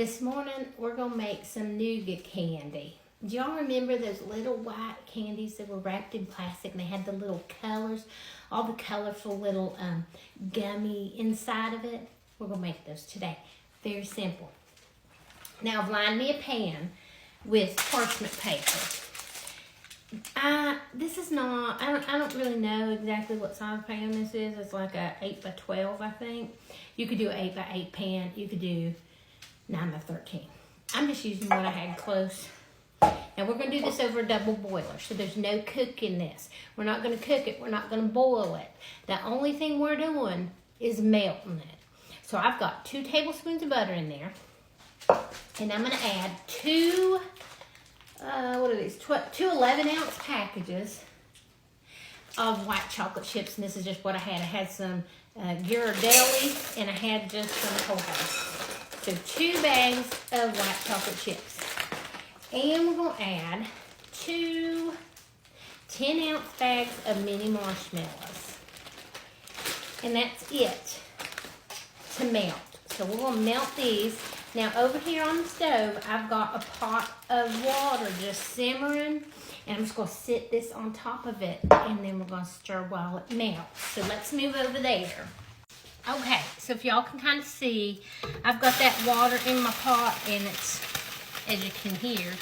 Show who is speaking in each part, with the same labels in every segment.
Speaker 1: This morning, we're going to make some nougat candy. Do y'all remember those little white candies that were wrapped in plastic and they had the little colors, all the colorful little gummy inside of it? We're going to make those today. Very simple. Now, I've lined me a pan with parchment paper. This is not, I don't really know exactly what size pan this is. It's like a 8 by 12, I think. You could do an 8 by 8 pan. You could do 9 by 13. I'm just using what I had close. Now we're going to do this over a double boiler, so there's no cooking this. We're not going to cook it. We're not going to boil it. The only thing we're doing is melting it. So I've got 2 tablespoons of butter in there. And I'm going to add two 11-ounce packages of white chocolate chips. And this is just what I had. I had some Ghirardelli and I had just some Cohoes. So 2 bags of white chocolate chips. And we're going to add 2 10-ounce bags of mini marshmallows. And that's it to melt. So we're going to melt these. Now over here on the stove, I've got a pot of water just simmering. And I'm just going to sit this on top of it. And then we're going to stir while it melts. So let's move over there. Okay, so if y'all can kind of see, I've got that water in my pot and it's, as you can hear,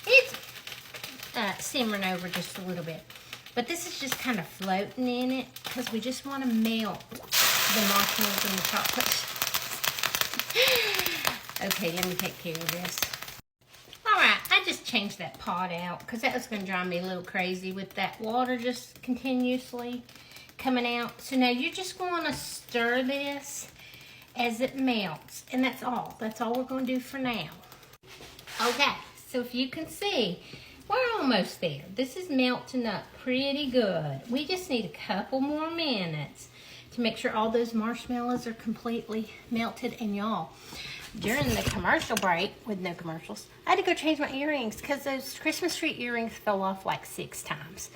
Speaker 1: it's simmering over just a little bit. But this is just kind of floating in it because we just want to melt the marshmallows and the chocolate. Okay, let me take care of this. Alright, I just changed that pot out because that was going to drive me a little crazy with that water just continuously coming out. So now you're just going to stir this as it melts. And that's all. That's all we're going to do for now. Okay, so if you can see, we're almost there. This is melting up pretty good. We just need a couple more minutes to make sure all those marshmallows are completely melted. And y'all, during the commercial break, with no commercials, I had to go change my earrings because those Christmas tree earrings fell off like 6 times.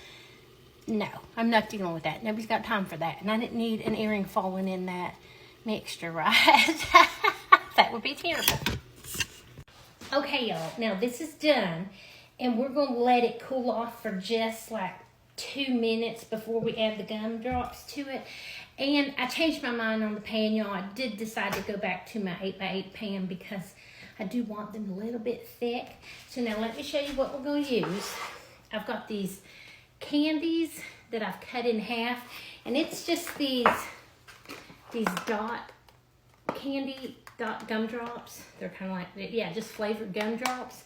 Speaker 1: No, I'm not dealing with that. Nobody's got time for that. And I didn't need an earring falling in that mixture, right? That would be terrible. Okay, y'all. Now, this is done. And we're going to let it cool off for just like 2 minutes before we add the gumdrops to it. And I changed my mind on the pan, y'all. I did decide to go back to my 8 by 8 pan because I do want them a little bit thick. So now let me show you what we're going to use. I've got these candies that I've cut in half, and it's just these dot gumdrops. They're kind of like, yeah, just flavored gumdrops.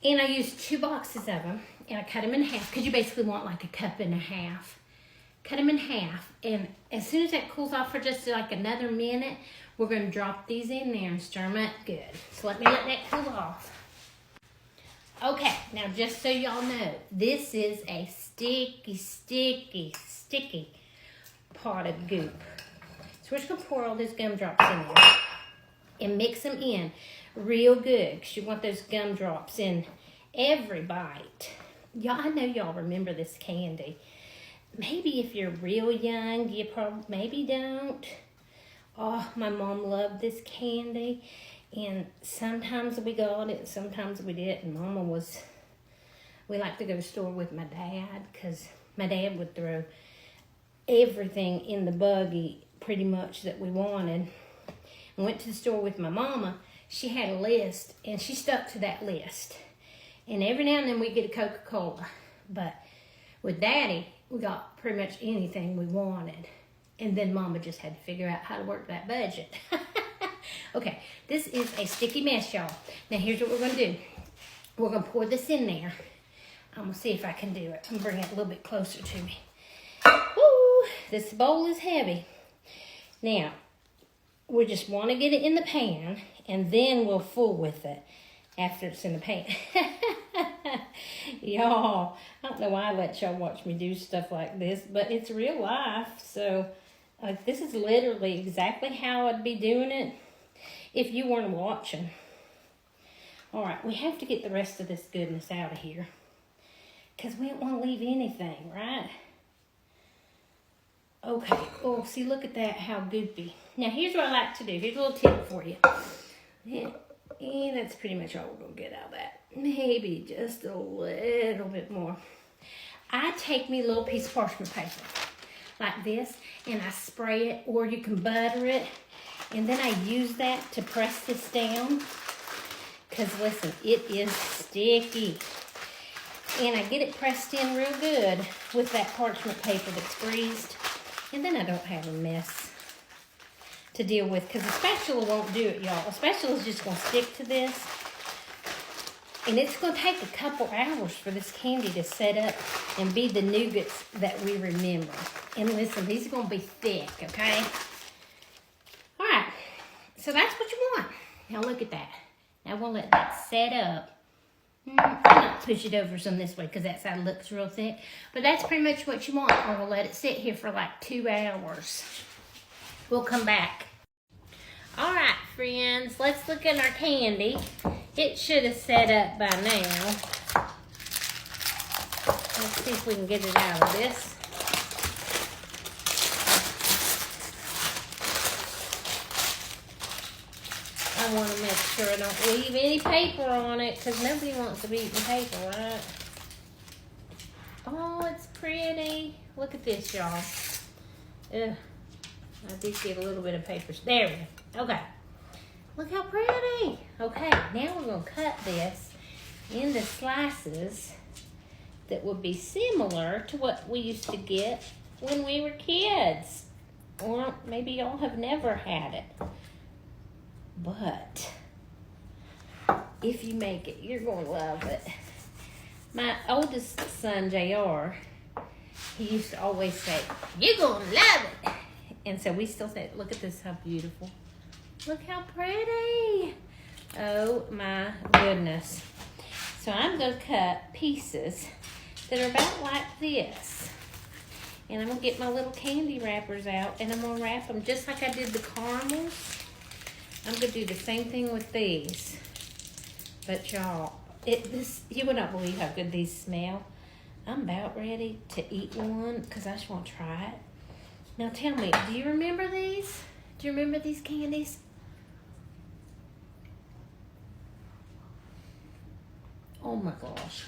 Speaker 1: And I used 2 boxes of them, and I cut them in half because you basically want like a cup and a half. Cut them in half, and as soon as that cools off for just like another minute, we're going to drop these in there and stir them up good. So let me let that cool off. Okay, now just so y'all know, this is a sticky pot of goop. So we're just going to pour all those gumdrops in there and mix them in real good because you want those gumdrops in every bite. Y'all, I know y'all remember this candy. Maybe if you're real young, you probably maybe don't. Oh, my mom loved this candy. And sometimes we got it, sometimes we didn't. We like to go to the store with my dad because my dad would throw everything in the buggy pretty much that we wanted. I went to the store with my mama. She had a list and she stuck to that list. And every now and then we get a Coca-Cola. But with Daddy, we got pretty much anything we wanted. And then Mama just had to figure out how to work that budget. Okay, this is a sticky mess, y'all. Now, here's what we're going to do. We're going to pour this in there. I'm going to see if I can do it. I'm going to bring it a little bit closer to me. Woo! This bowl is heavy. Now, we just want to get it in the pan, and then we'll fool with it after it's in the pan. Y'all, I don't know why I let y'all watch me do stuff like this, but it's real life. So, this is literally exactly how I'd be doing it if you weren't watching. All right, we have to get the rest of this goodness out of here because we don't want to leave anything, right? Okay, oh, see, look at that, how goopy. Now, here's what I like to do. Here's a little tip for you. And that's pretty much all we're going to get out of that. Maybe just a little bit more. I take me a little piece of parchment paper like this, and I spray it, or you can butter it, and then I use that to press this down, because listen, it is sticky. And I get it pressed in real good with that parchment paper that's greased, and then I don't have a mess to deal with, because the spatula won't do it, y'all. A spatula is just going to stick to this, and it's going to take a couple hours for this candy to set up and be the nougats that we remember. And listen, these are going to be thick, okay? All right, so that's what you want. Now look at that. Now we'll let that set up. I'm not push it over some this way because that side looks real thick. But that's pretty much what you want. And we'll let it sit here for like 2 hours. We'll come back. All right, friends, let's look at our candy. It should have set up by now. Let's see if we can get it out of this. I want to make sure I don't leave any paper on it, because nobody wants to be eating paper, right? Oh, it's pretty. Look at this, y'all. Ugh. I did get a little bit of paper. There we go. Okay. Look how pretty. Okay, now we're going to cut this into slices that would be similar to what we used to get when we were kids. Or maybe y'all have never had it. But if you make it, you're going to love it. My oldest son, JR, he used to always say, "You're going to love it." And so we still say, look at this, how beautiful. Look how pretty. Oh my goodness. So I'm going to cut pieces that are about like this. And I'm going to get my little candy wrappers out, and I'm going to wrap them just like I did the caramels. I'm going to do the same thing with these. But y'all, you would not believe how good these smell. I'm about ready to eat one because I just want to try it. Now tell me, do you remember these? Do you remember these candies? Oh my gosh.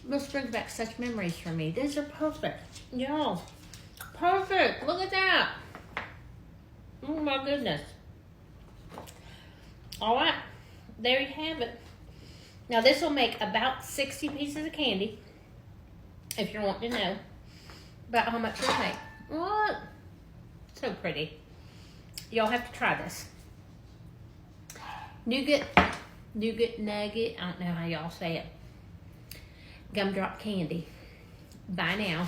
Speaker 1: This brings back such memories for me. These are perfect. Y'all, perfect. Look at that. Oh my goodness. All right, there you have it. Now this will make about 60 pieces of candy, if you're wanting to know about how much it'll make. What? So pretty. Y'all have to try this. Nougat nugget, I don't know how y'all say it. Gumdrop candy. Bye now.